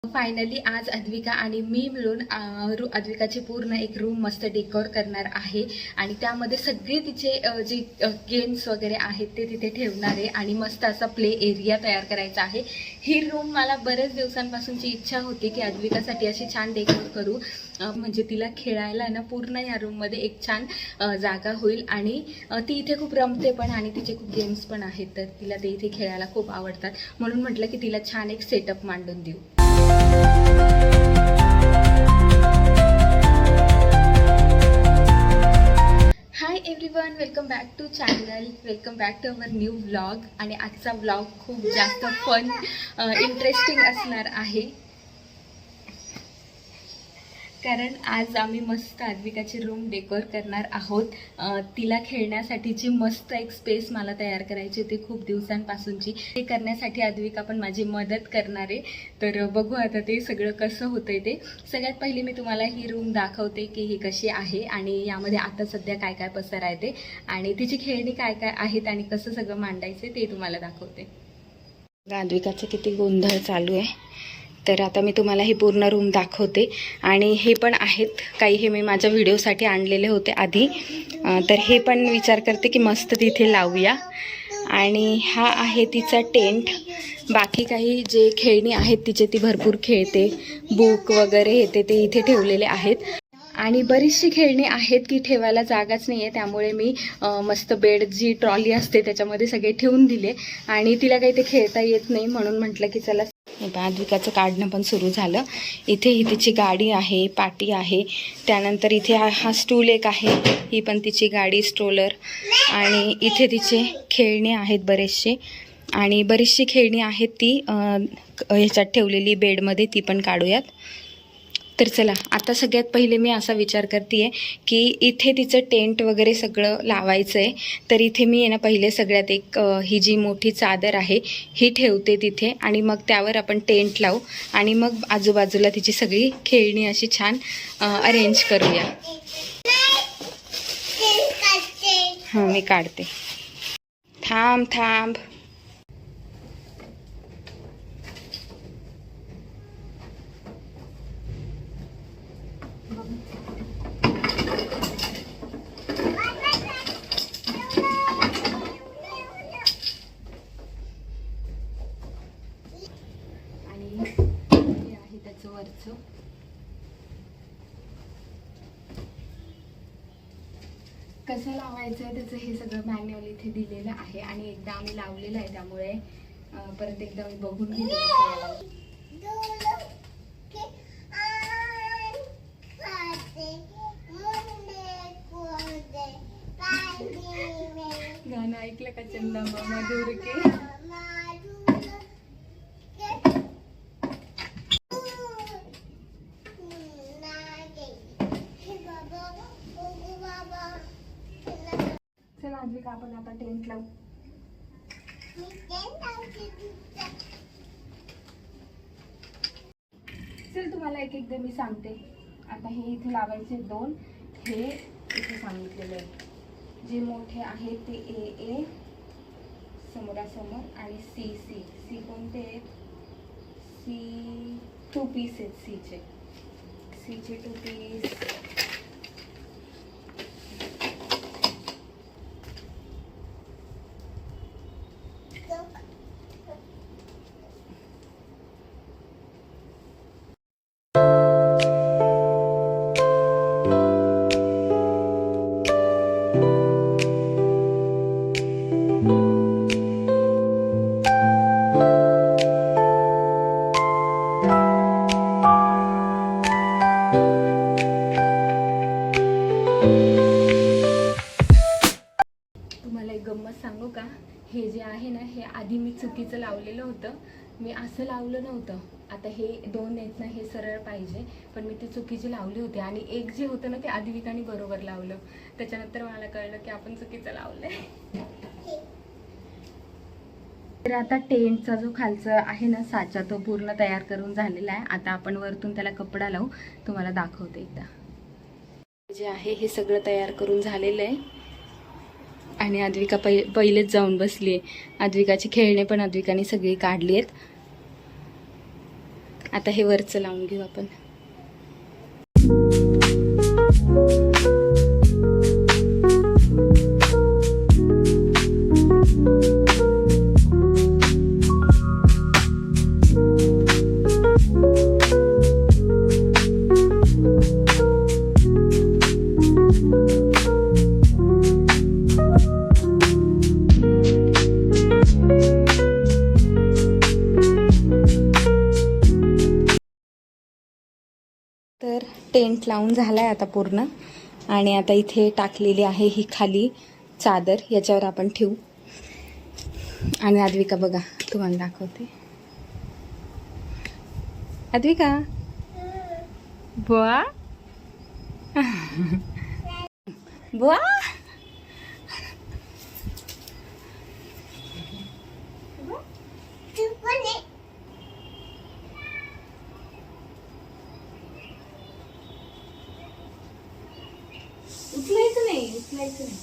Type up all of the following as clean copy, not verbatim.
Finally आज अद्विका आणि मी मिळून अद्विकाची पूर्ण एक रूम मस्त डेकोर करणार आहे आणि त्यामध्ये सगळे तिचे जे गेम्स वगैरे आहेत ते तिथे ठेवणार आहे आणि मस्त असा प्ले एरिया तयार करायचा आहे। ही रूम मला बरेच दिवसांपासूनची इच्छा होती की अद्विकासाठी अशी छान डेकोर करू, म्हणजे तिला खेळायला ना पूर्ण या रूममध्ये एक छान जागा होईल आणि ती इथे खूप रमते पण आणि तिचे खूप गेम्स पण आहेत, तर तिला ते इथे खेळायला खूप आवडतात, म्हणून म्हटलं की तिला छान एक सेटअप मांडून देऊ। Hi everyone, welcome back to channel, welcome back to our new vlog. आणि आजचा व्लॉग खूप जास्त फन इंटरेस्टिंग असणार आहे, कारण आज आम्ही मस्त अद्विकाची रूम डेकोर करणार आहोत। तिला खेळण्यासाठीची मस्त एक स्पेस मला तयार करायची होती खूप दिवसांपासूनची, ते करण्यासाठी अद्विका पण माझी मदत करणार आहे। तर बघू आता ते सगळं कसं होतंय ते। सगळ्यात पहिली मी तुम्हाला ही रूम दाखवते की ही कशी आहे आणि यामध्ये आता सध्या काय काय पसार आहे ते आणि तिची खेळणी काय काय आहेत आणि कसं सगळं मांडायचं ते तुम्हाला दाखवते। अद्विकाचं किती गोंधळ चालू आहे, तर आता मी तुम्हाला ही पूर्ण रूम दाखवते। आणि हे पण आहेत काही, हे मी माझ्या व्हिडिओसाठी आणलेले होते आधी, तर हे पण विचार करते की मस्त तिथे लावूया। आणि हा आहे तिचा टेंट, बाकी काही जे खेळणी आहेत तिचे ती भरपूर खेळते, बुक वगैरे हे ते इथे ठेवलेले आहेत। आणि बरीचशी खेळणी आहेत की ठेवायला जागाच नाही आहे, त्यामुळे मी मस्त बेड जी ट्रॉली असते त्याच्यामध्ये सगळे ठेवून दिले आणि तिला काही ते खेळता येत नाही, म्हणून म्हटलं की चला। अद्विकाचं काढणं पण सुरू झालं। इथे ही तिची गाडी आहे, पाटी आहे, त्यानंतर इथे हा स्टूल एक आहे, ही पण तिची गाडी स्ट्रोलर, आणि इथे तिचे खेळणे आहेत बरेचसे आणि बरीचशी खेळणी आहेत ती ह्याच्यात ठेवलेली बेडमध्ये, ती पण काढूयात। तर चला आता सगळ्यात पहिले मी असा विचार करते आहे की इथे तिचं टेंट वगैरे सगळं लावायचं आहे, तर इथे मी आहे ना पहिले सगळ्यात एक ही जी मोठी चादर आहे ही ठेवते तिथे आणि मग त्यावर आपण टेंट लावू आणि मग आजूबाजूला तिची सगळी खेळणी अशी छान अरेंज करूया। हां मी काढते, थांब थांब। वरचं कसं लावायचं आहे त्याचं हे सगळं मॅन्युअल इथे दिलेलं आहे आणि एकदा आम्ही लावलेलं आहे, त्यामुळे परत एकदा मी बघून घेते। गाणं ऐकलं का चंदा मामा दूर के? चला अद्विका आपण आता टेंट लावू। चल तुम्हाला एक एकदा मी सांगते। आता हे इथे लावायचे दोन, हे इथे सांगितलेले आहे, जे मोठे आहेत ते ए समोरासमोर आणि सी कोणते आहेत? सी 2 पीस आहेत, सीचे 2 पीस। सांगू का, हे जे आहे ना हे आधी मी चुकीचं लावलेलं होतं, मी असं लावलं नव्हतं। आता हे दोन आहेत ना हे सरळ पाहिजे, पण मी ते चुकीचे लावले होते आणि एक जे होतं ना ते अद्विकाने बरोबर लावलं, त्याच्यानंतर मला कळलं की आपण चुकीचं लावलंय। तर आता टेंटचा जो खालचा आहे ना साचा तो पूर्ण तयार करून झालेला आहे। आता आपण वरतून त्याला कपडा लावू, तुम्हाला दाखवते एकदा। जे आहे हे सगळं तयार करून झालेलं आहे आणि अद्विका पहिलेच जाऊन बसली आहे। अद्विकाची खेळणे पण अद्विकाने सगळी काढली आहेत। आता हे वरचं लावून घेऊ आपण. तर टेंट लावून झाला आहे आता पूर्ण. आणि आता इथे टाकलेली आहे ही खाली चादर, याच्यावर आपण ठेवू. आणि अद्विका बघा तुम्हाला दाखवते. अद्विका बुवा बुवा उचलायचं नाही, उचलायचं नाही.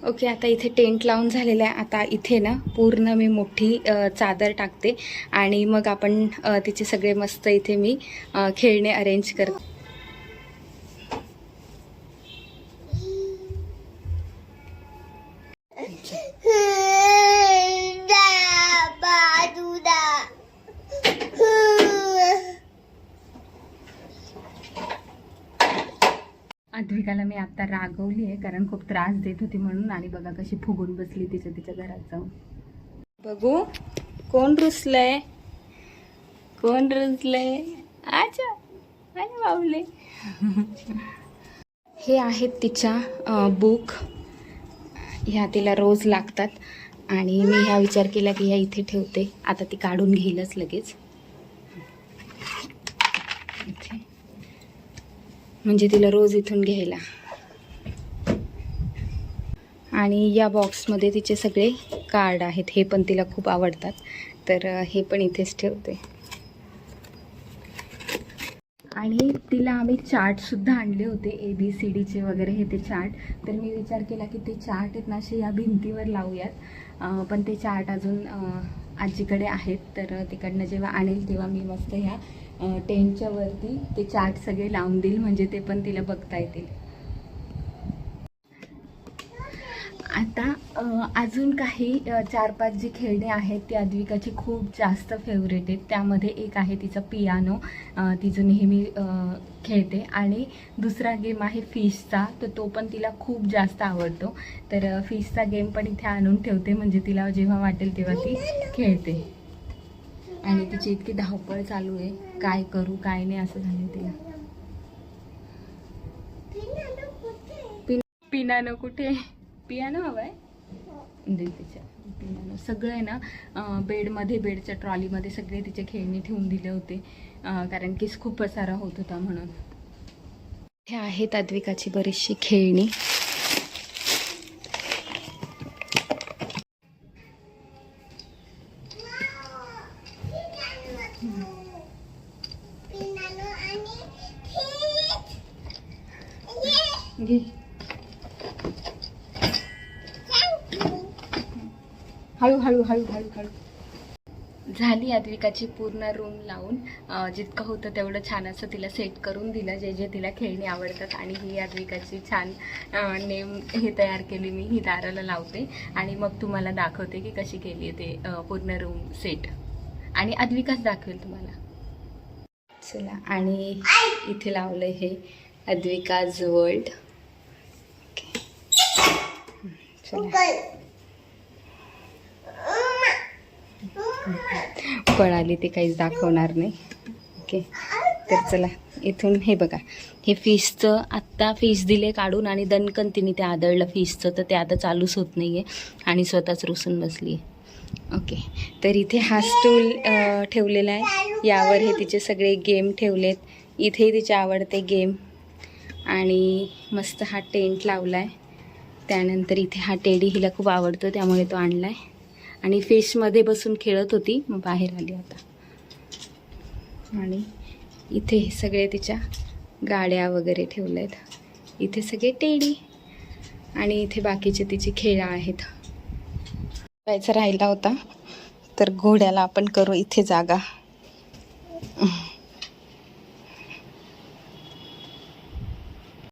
ओके, आता इथे टेंट लावून झालेलं आहे. आता इथे ना पूर्ण मी मोठी चादर टाकते आणि मग आपण तिचे सगळे मस्त इथे मी खेळणे अरेंज करते. अद्विकाला मी आता रागवली आहे कारण खूप त्रास देत होती म्हणून. आणि बघा कशी फुगून बसली तिच्या घरात जाऊन. बघू कोण रुसलंय, कोण रुसलंय. अच्छा अरे बावले. हे आहेत तिच्या बुक, ह्या तिला रोज लागतात आणि मी ह्या विचार केला की ह्या इथे ठेवते. आता ती काढून घेईलच लगेच इथे, म्हणजे तिला रोज इथून घ्यायला. आणि या बॉक्समध्ये तिचे सगळे कार्ड आहेत, हे पण तिला खूप आवडतात, तर हे पण इथेच ठेवते. आणि तिला आम्ही चार्टसुद्धा आणले होते, ABCDचे वगैरे हे ते चार्ट. तर मी विचार केला की ते चार्ट आहेत ना असे या भिंतीवर लावूयात, पण ते चार्ट अजून आजीकडे आहेत. तर तिकडनं जेव्हा आणेल तेव्हा मी मस्त ह्या टेंटच्या वरती ते चार्ट सगळे लावून देईल, म्हणजे ते पण तिला बघता येतील. आता अजून काही 4-5 जी खेळणे आहेत ती अद्विकाची खूप जास्त फेवरेट आहेत. त्यामध्ये एक आहे तिचा पियानो, ती जो नेहमी खेळते. आणि दुसरा गेम आहे फिशचा, तर तो पण तिला खूप जास्त आवडतो. तर फिशचा गेम पण इथे आणून ठेवते, म्हणजे तिला जेव्हा वाटेल तेव्हा ती खेळते. आणि तिची इतकी धावपळ चालू आहे, काय करू काय नाही असं झालं तिला. पियानो कुठे? पियानो हवा आहे तिच्या. पियानो सगळं आहे ना बेडमध्ये, बेडच्या ट्रॉलीमध्ये सगळे तिचे खेळणी ठेवून दिले होते, कारण की खूप पसारा होत होता म्हणून. हे आहेत अद्विकाची बरीचशी खेळणी. घे. हळूहळू हळूहळू हळू. झाली अद्विकाची पूर्ण रूम लावून. जितकं होतं तेवढं छान असं तिला सेट करून दिलं, जे जे तिला खेळणी आवडतात. आणि ही अद्विकाची छान नेम हे तयार केली मी, ही दाराला लावते आणि मग तुम्हाला दाखवते की कशी केली आहे ते पूर्ण रूम सेट. आणि अद्विकाच दाखवेल तुम्हाला. चला, आणि इथे लावलं हे अद्विकाज वर्ल्ड. चला, पळाली ते काहीच दाखवणार नाही. ओके, तर चला इथून हे बघा, हे फिशचं आत्ता फिश दिले काढून आणि दणकन तिने ते आदळलं फिशचं, तर ते आता चालूच होत नाही आहे आणि स्वतःच रुसून बसली आहे. ओके, तर इथे हा स्टूल ठेवलेला आहे, यावर हे तिचे सगळे गेम ठेवलेत. इथे तिचे आवडते गेम. आणि मस्त हा टेंट लावला आहे. त्यानंतर इथे हा टेडी हिला खूप आवडतो त्यामुळे तो आणला आहे. आणि फिशमध्ये बसून खेळत होती, मग बाहेर आली आता. आणि इथे हे सगळे तिच्या गाड्या वगैरे ठेवल्या आहेत. इथे सगळे टेडी आणि इथे बाकीचे तिची खेळा आहेत. जायचं राहिला होता तर घोड्याला आपण करू इथे जागा.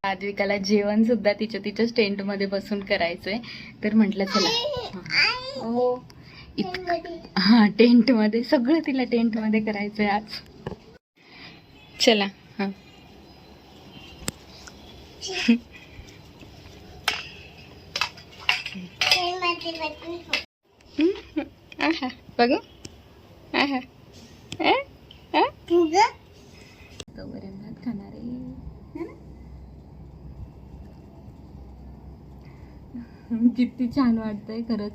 आद्विकाला जेवण सुद्धा तिच्याच टेंटमध्ये बसून करायचंय, तर म्हटलं चला. हो हां, टेंटमध्ये सगळं तिला टेंटमध्ये करायचंय आज. चला हां. आहा बघू आहा वरण भात खाणार आहे. किती छान वाटतंय खरंच.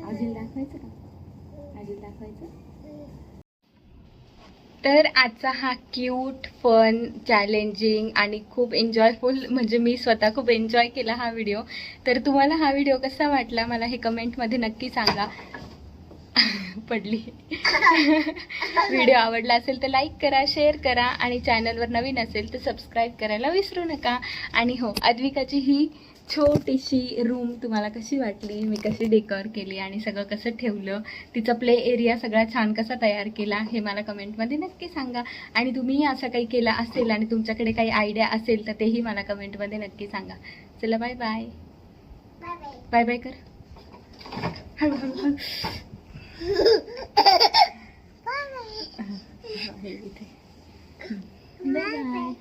अजून दाखवायचं का? अजून दाखवायचं. तर आजचा हा क्यूट फन चॅलेंजिंग आणि खूप एन्जॉयफुल, म्हणजे मी स्वतः खूप एन्जॉय केला हा व्हिडिओ. तर तुम्हाला हा व्हिडिओ कसा वाटला मला हे कमेंटमध्ये नक्की सांगा. पडली. व्हिडिओ आवडला असेल तर लाईक करा, शेअर करा आणि चॅनलवर नवीन असेल तर सबस्क्राईब करायला विसरू नका. आणि हो, अद्विकाची ही छोटीशी रूम तुम्हाला कशी वाटली, मी कशी डेकोर केली आणि सगळं कसं ठेवलं, तिचा प्ले एरिया सगळा छान कसा तयार केला हे मला कमेंटमध्ये नक्की सांगा. आणि तुम्ही असं काही केलं असेल आणि तुमच्याकडे काही आयडिया असेल तर तेही मला कमेंटमध्ये नक्की सांगा. चला बाय बाय. बाय बाय कर. हळूहळू इथे. बाय.